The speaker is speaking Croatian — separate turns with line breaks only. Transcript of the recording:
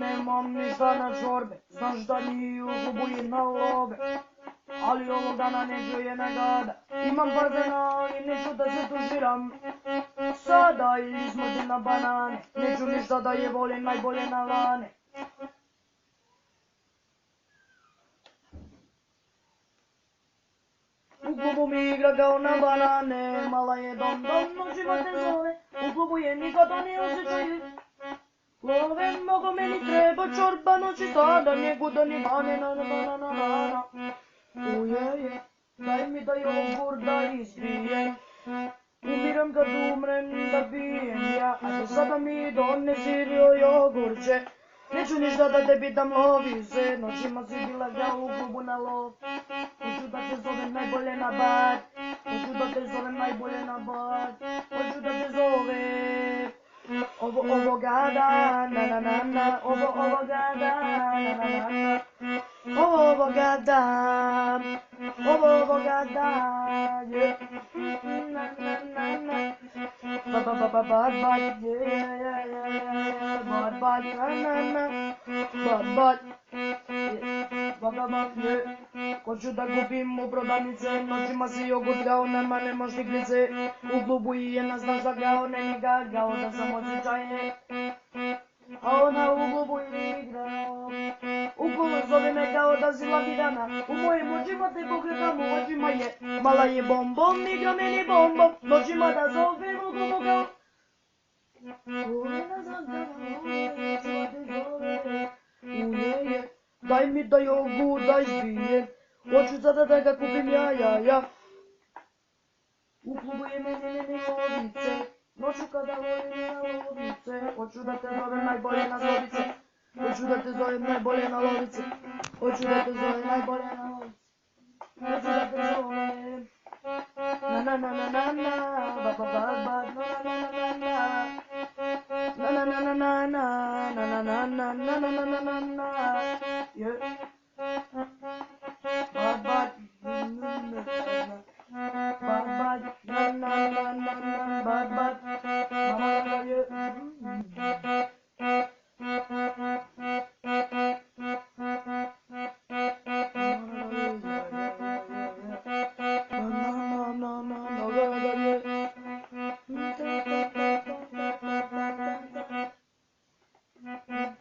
nemam ništa na čorbe, znaš da ni u klubu i na love. Ali ovog dana neću je nagada, imam parfena i neću da se tužiram. Sada ili smrdim na banane, neću ništa da je volim najbolje na lane. U klubu mi igra kao na banane, mala je dom, noćima te zove, u klubu je nikada ne osjećaju. Love, mnogo meni treba čorba, noći sada, njegu da ni dane, na. Uje, daj mi da jogurt da izbijem, umiram kad umrem da pijem ja, a do sada mi donesi jogurče. Neću ništa da tebi dam lovice, noćima si bila ga u klubu na lov. Hoću da te zovem najbolje na bar, hoću da te zovem najbolje na bar, hoću da te zovem ovoga dana, ovoga dana, ovoga dana, ovoga dana, hoću da kupim u prodavnice, noćima si jogurt kao nama nemaš štiklice. U klubu i jedna znaš da kao ne njega, kao da sam osjećaje. A ona u klubu igrao, u klubu zove me kao da si latirana. U mojim očima te pokretam, u očima je mala je bombom, igra meni bombom. Noćima da zovem u klubu kao daj mi da jogurt da izbijem, hoću sada da ga kupim ja. U klubu je meni lovice, noću kada volim na lovice, hoću da te zovem najbolje na lovice, hoću da te zovem najbolje na lovice, hoću da te zovem najbolje na lovice, hoću da te zovem na